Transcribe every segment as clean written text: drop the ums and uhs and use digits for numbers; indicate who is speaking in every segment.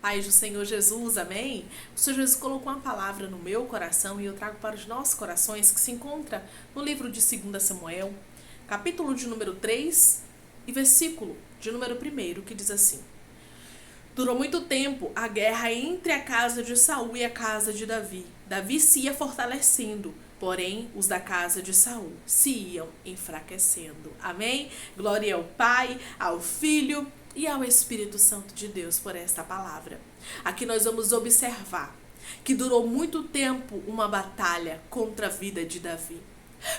Speaker 1: Paz do Senhor Jesus, amém? O Senhor Jesus colocou uma palavra no meu coração e eu trago para os nossos corações, que se encontra no livro de 2 Samuel, capítulo de número 3 e versículo de número 1, que diz assim: Durou muito tempo a guerra entre a casa de Saul e a casa de Davi. Davi se ia fortalecendo, porém os da casa de Saul se iam enfraquecendo. Amém? Glória ao Pai, ao Filho e ao Espírito Santo de Deus por esta palavra. Aqui nós vamos observar que durou muito tempo uma batalha contra a vida de Davi.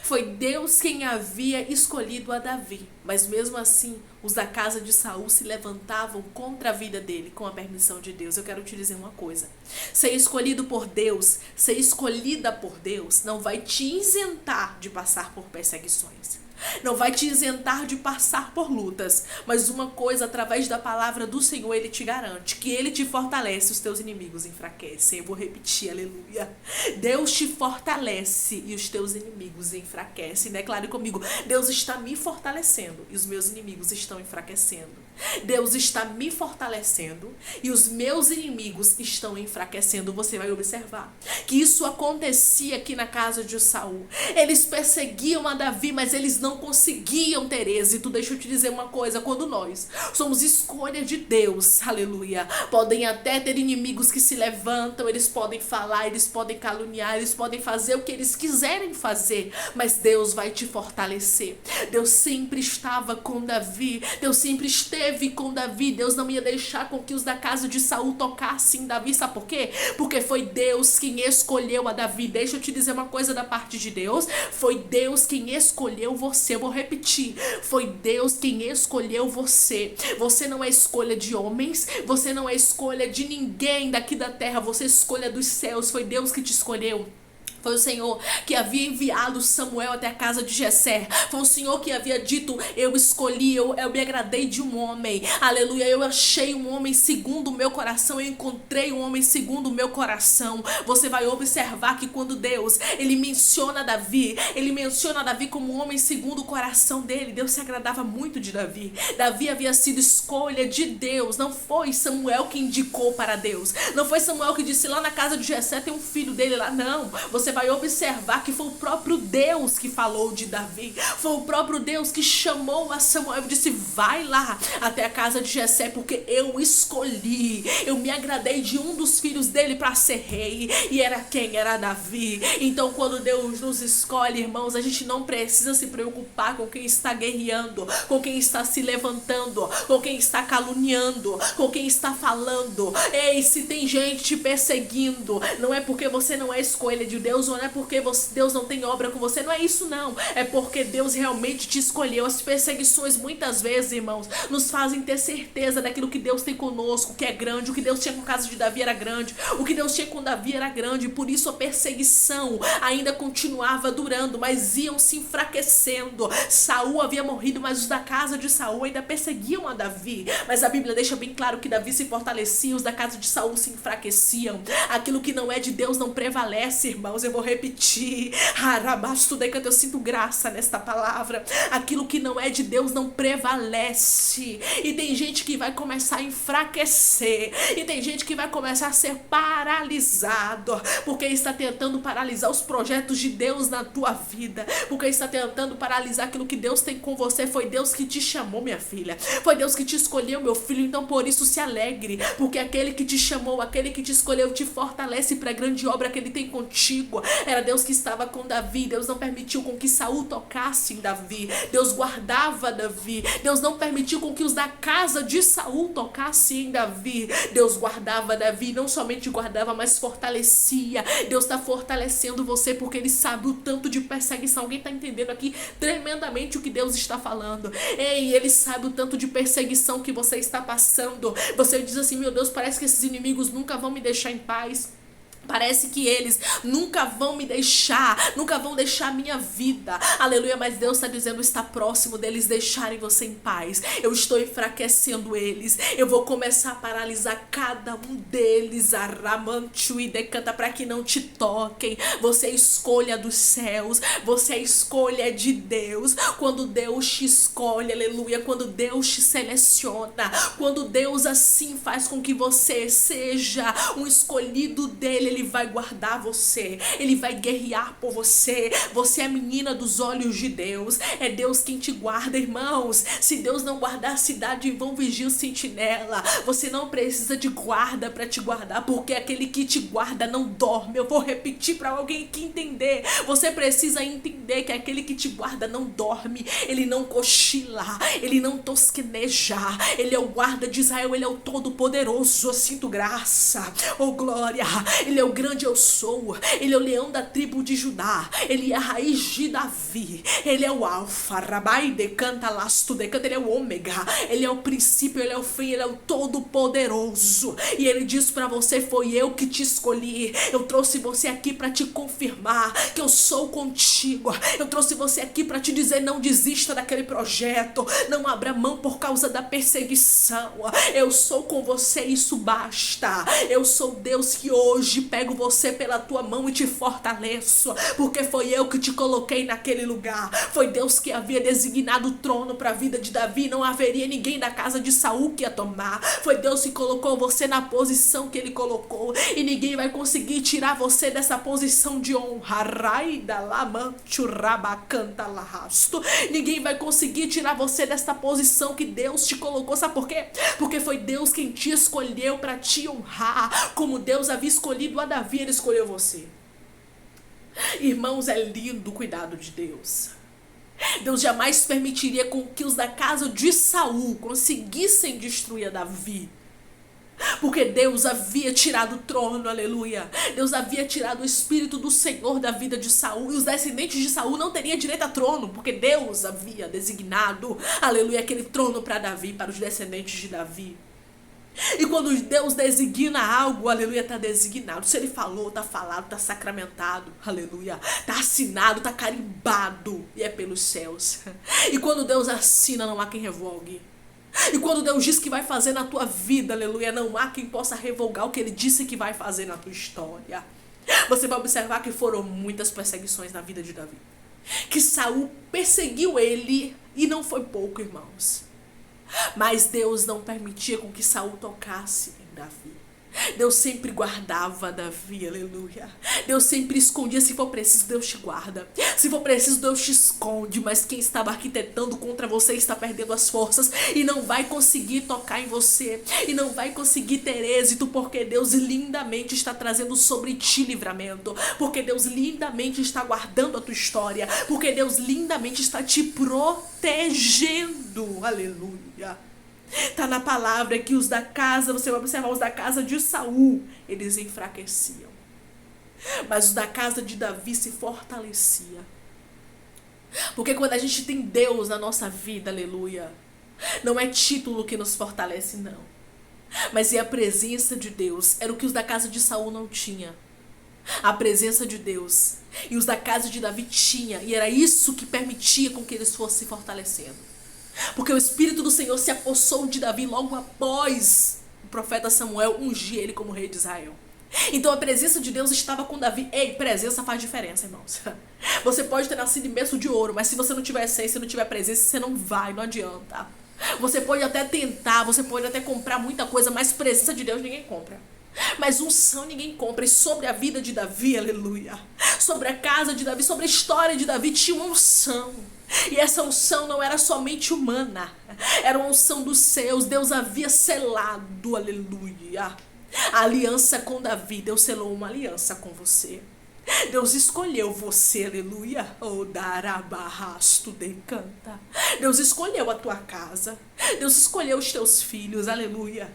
Speaker 1: Foi Deus quem havia escolhido a Davi, mas mesmo assim os da casa de Saul se levantavam contra a vida dele, com a permissão de Deus. Eu quero te dizer uma coisa: ser escolhido por Deus, ser escolhida por Deus, não vai te isentar de passar por perseguições. Não vai te isentar de passar por lutas, mas uma coisa, através da palavra do Senhor, Ele te garante, que Ele te fortalece, os teus inimigos enfraquecem. Eu vou repetir, aleluia. Deus te fortalece e os teus inimigos enfraquecem. Declare comigo: Deus está me fortalecendo e os meus inimigos estão enfraquecendo. Deus está me fortalecendo e os meus inimigos estão enfraquecendo. Você vai observar que isso acontecia aqui na casa de Saul. Eles perseguiam a Davi, mas eles não conseguiam ter êxito. Deixa eu te dizer uma coisa: quando nós somos escolha de Deus, aleluia, podem até ter inimigos que se levantam, eles podem falar, eles podem caluniar, eles podem fazer o que eles quiserem fazer, mas Deus vai te fortalecer. Deus sempre estava com Davi, Deus sempre esteve com Davi. Deus não ia deixar com que os da casa de Saul tocassem em Davi. Sabe por quê? Porque foi Deus quem escolheu a Davi. Deixa eu te dizer uma coisa da parte de Deus: foi Deus quem escolheu você. Eu vou repetir: foi Deus quem escolheu você. Você não é escolha de homens, você não é escolha de ninguém daqui da terra, você é escolha dos céus. Foi Deus que te escolheu. Foi o Senhor que havia enviado Samuel até a casa de Jessé. Foi o Senhor que havia dito: eu escolhi, eu me agradei de um homem. Aleluia, eu achei um homem segundo o meu coração. Eu encontrei um homem segundo o meu coração. Você vai observar que quando Deus, Ele menciona Davi, Ele menciona Davi como um homem segundo o coração dele. Deus se agradava muito de Davi. Davi havia sido escolha de Deus. Não foi Samuel que indicou para Deus. Não foi Samuel que disse: lá na casa de Jessé tem um filho dele lá. Não, você vai observar que foi o próprio Deus que falou de Davi. Foi o próprio Deus que chamou a Samuel e disse: vai lá até a casa de Jessé, porque eu escolhi, eu me agradei de um dos filhos dele para ser rei. E era quem? Era Davi. Então quando Deus nos escolhe, irmãos, a gente não precisa se preocupar com quem está guerreando, com quem está se levantando, com quem está caluniando, com quem está falando. Ei, se tem gente te perseguindo, não é porque você não é escolha de Deus, ou não é porque Deus não tem obra com você. Não é isso, não. É porque Deus realmente te escolheu. As perseguições muitas vezes, irmãos, nos fazem ter certeza daquilo que Deus tem conosco, que é grande. O que Deus tinha com a casa de Davi era grande, o que Deus tinha com Davi era grande. Por isso a perseguição ainda continuava durando, mas iam se enfraquecendo. Saul havia morrido, mas os da casa de Saul ainda perseguiam a Davi. Mas a Bíblia deixa bem claro que Davi se fortalecia, os da casa de Saul se enfraqueciam. Aquilo que não é de Deus não prevalece, irmãos. Eu vou repetir: eu sinto graça nesta palavra. Aquilo que não é de Deus não prevalece. E tem gente que vai começar a enfraquecer, e tem gente que vai começar a ser paralisado, porque está tentando paralisar os projetos de Deus na tua vida, porque está tentando paralisar aquilo que Deus tem com você. Foi Deus que te chamou, minha filha. Foi Deus que te escolheu, meu filho. Então por isso se alegre, porque aquele que te chamou, aquele que te escolheu, te fortalece para a grande obra que Ele tem contigo. Era Deus que estava com Davi. Deus não permitiu com que Saul tocasse em Davi. Deus guardava Davi. Deus não permitiu com que os da casa de Saul tocassem em Davi. Deus guardava Davi. Não somente guardava, mas fortalecia. Deus está fortalecendo você porque Ele sabe o tanto de perseguição. Alguém está entendendo aqui tremendamente o que Deus está falando? Ei, Ele sabe o tanto de perseguição que você está passando. Você diz assim: meu Deus, parece que esses inimigos nunca vão me deixar em paz. Parece que eles nunca vão me deixar, nunca vão deixar a minha vida. Aleluia, mas Deus está dizendo, está próximo deles deixarem você em paz. Eu estou enfraquecendo eles. Eu vou começar a paralisar cada um deles. Aramanchu e decanta para que não te toquem. Você é escolha dos céus. Você é escolha de Deus. Quando Deus te escolhe, aleluia, quando Deus te seleciona, quando Deus assim faz com que você seja um escolhido dele, ele vai guardar você, ele vai guerrear por você. Você é a menina dos olhos de Deus, é Deus quem te guarda, irmãos. Se Deus não guardar a cidade, em vão vigia o sentinela. Você não precisa de guarda para te guardar, porque aquele que te guarda não dorme. Eu vou repetir para alguém que entender. Você precisa entender que aquele que te guarda não dorme, ele não cochila, ele não tosqueneja, ele é o guarda de Israel, ele é o todo-poderoso. Eu sinto graça, oh glória. Ele é o grande eu sou, ele é o leão da tribo de Judá, ele é a raiz de Davi, ele é o alfa, rabai decanta lasto decanta, ele é o ômega, ele é o princípio, ele é o fim, ele é o todo poderoso. E ele diz para você, foi eu que te escolhi, eu trouxe você aqui para te confirmar que eu sou contigo, eu trouxe você aqui para te dizer, não desista daquele projeto, não abra mão por causa da perseguição, eu sou com você, isso basta. Eu sou Deus que hoje pego você pela tua mão e te fortaleço, porque foi eu que te coloquei naquele lugar. Foi Deus que havia designado o trono para a vida de Davi, não haveria ninguém da casa de Saul que ia tomar. Foi Deus que colocou você na posição que ele colocou, e ninguém vai conseguir tirar você dessa posição de honra. Ninguém vai conseguir tirar você dessa posição que Deus te colocou. Sabe por quê? Porque foi Deus quem te escolheu para te honrar. Como Deus havia escolhido a Davi, ele escolheu você. Irmãos, é lindo o cuidado de Deus. Deus jamais permitiria com que os da casa de Saul conseguissem destruir a Davi, porque Deus havia tirado o trono, aleluia. Deus havia tirado o espírito do Senhor da vida de Saul, e os descendentes de Saul não teriam direito a trono, porque Deus havia designado, aleluia, aquele trono para Davi, para os descendentes de Davi. E quando Deus designa algo, aleluia, está designado. Se ele falou, está falado, está sacramentado, aleluia, está assinado, está carimbado, e é pelos céus. E quando Deus assina, não há quem revogue. E quando Deus diz que vai fazer na tua vida, aleluia, não há quem possa revogar o que ele disse que vai fazer na tua história. Você vai observar que foram muitas perseguições na vida de Davi, que Saul perseguiu ele, e não foi pouco, irmãos. Mas Deus não permitia com que Saul tocasse em Davi. Deus sempre guardava Davi, aleluia. Deus sempre escondia. Se for preciso, Deus te guarda. Se for preciso, Deus te esconde. Mas quem estava arquitetando contra você está perdendo as forças e não vai conseguir tocar em você, e não vai conseguir ter êxito, porque Deus lindamente está trazendo sobre ti livramento, porque Deus lindamente está guardando a tua história, porque Deus lindamente está te protegendo, aleluia. Está na palavra que os da casa, você vai observar, os da casa de Saul, eles enfraqueciam, mas os da casa de Davi se fortalecia. Porque quando a gente tem Deus na nossa vida, aleluia, não é título que nos fortalece, não, mas é a presença de Deus. Era o que os da casa de Saul não tinha, a presença de Deus. E os da casa de Davi tinha, e era isso que permitia com que eles fossem se fortalecendo. Porque o Espírito do Senhor se apossou de Davi logo após o profeta Samuel ungir ele como rei de Israel. Então a presença de Deus estava com Davi. Ei, presença faz diferença, irmãos. Você pode ter nascido em berço de ouro, mas se você não tiver essência, não tiver presença, você não vai, não adianta. Você pode até tentar, você pode até comprar muita coisa, mas presença de Deus ninguém compra. Mas unção ninguém compra. E sobre a vida de Davi, aleluia, sobre a casa de Davi, sobre a história de Davi, tinha uma unção. E essa unção não era somente humana, era uma unção dos céus. Deus havia selado, aleluia, a aliança com Davi. Deus selou uma aliança com você. Deus escolheu você, aleluia. Oh, darabarrasto decanta. Deus escolheu a tua casa. Deus escolheu os teus filhos, aleluia.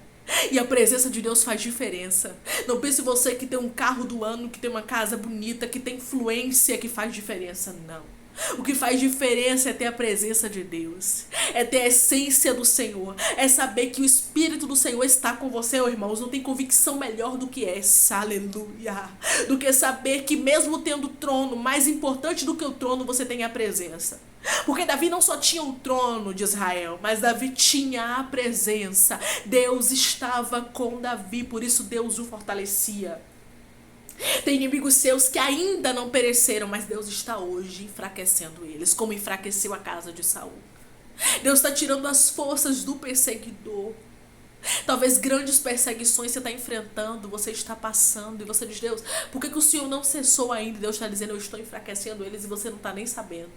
Speaker 1: E a presença de Deus faz diferença. Não pense você que tem um carro do ano, que tem uma casa bonita, que tem influência, que faz diferença, não. O que faz diferença é ter a presença de Deus, é ter a essência do Senhor, é saber que o Espírito do Senhor está com você, irmãos. Não tem convicção melhor do que essa, aleluia, do que saber que mesmo tendo o trono, mais importante do que o trono, você tem a presença. Porque Davi não só tinha o trono de Israel, mas Davi tinha a presença. Deus estava com Davi, por isso Deus o fortalecia. Tem inimigos seus que ainda não pereceram, mas Deus está hoje enfraquecendo eles, como enfraqueceu a casa de Saul. Deus está tirando as forças do perseguidor. Talvez grandes perseguições você está enfrentando, você está passando, e você diz: Deus, por que o Senhor não cessou ainda? Deus está dizendo: eu estou enfraquecendo eles e você não está nem sabendo.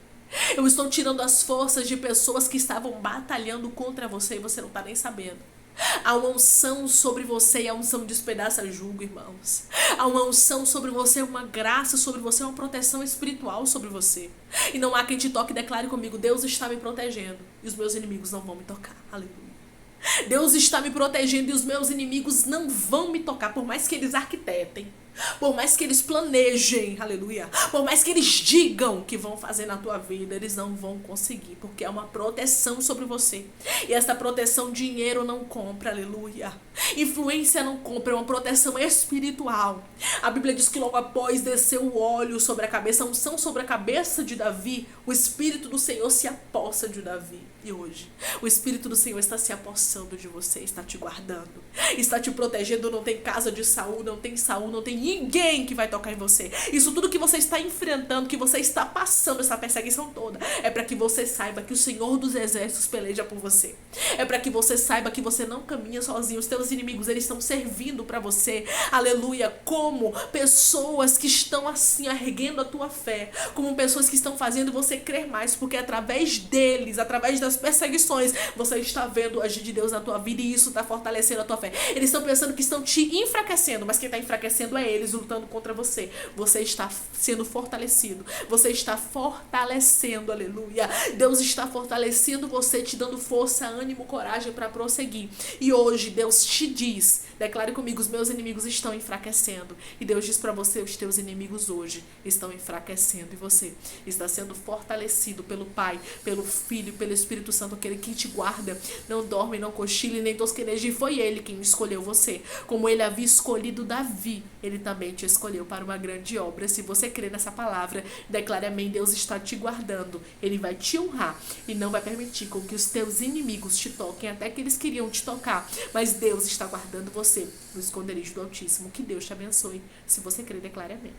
Speaker 1: Eu estou tirando as forças de pessoas que estavam batalhando contra você e você não está nem sabendo. Há uma unção sobre você e a unção despedaça julgo, irmãos. Há uma unção sobre você, uma graça sobre você, uma proteção espiritual sobre você. E não há quem te toque. Declare comigo: Deus está me protegendo e os meus inimigos não vão me tocar. Aleluia. Deus está me protegendo e os meus inimigos não vão me tocar, por mais que eles arquitetem, por mais que eles planejem, aleluia, por mais que eles digam que vão fazer na tua vida, eles não vão conseguir, porque é uma proteção sobre você. E essa proteção dinheiro não compra, aleluia. Influência não compra, é uma proteção espiritual. A Bíblia diz que logo após desceu o óleo sobre a cabeça, a unção sobre a cabeça de Davi, o Espírito do Senhor se apossa de Davi. E hoje, o Espírito do Senhor está se apossando de você, está te guardando, está te protegendo. Não tem casa de Saul, não tem ninguém que vai tocar em você. Isso tudo que você está enfrentando, que você está passando, essa perseguição toda, é para que você saiba que o Senhor dos Exércitos peleja por você. É para que você saiba que você não caminha sozinho. Os teus inimigos, eles estão servindo para você, aleluia, como pessoas que estão assim, erguendo a tua fé, como pessoas que estão fazendo você crer mais, porque através deles, através das perseguições, você está vendo o agir de Deus na tua vida e isso está fortalecendo a tua fé. Eles estão pensando que estão te enfraquecendo, mas quem está enfraquecendo é eles lutando contra você. Você está sendo fortalecido, você está fortalecendo, aleluia. Deus está fortalecendo você, te dando força, ânimo, coragem para prosseguir. E hoje Deus te diz, declare comigo: os meus inimigos estão enfraquecendo. E Deus diz para você: os teus inimigos hoje estão enfraquecendo e você está sendo fortalecido pelo Pai, pelo Filho, pelo Espírito Santo, aquele que te guarda, não dorme, não cochile, nem tosqueneja. E foi Ele quem escolheu você. Como Ele havia escolhido Davi, Ele também te escolheu para uma grande obra. Se você crê nessa palavra, declare amém. Deus está te guardando, Ele vai te honrar e não vai permitir com que os teus inimigos te toquem, até que eles queriam te tocar, mas Deus está guardando você no esconderijo do Altíssimo. Que Deus te abençoe. Se você crê, declare amém.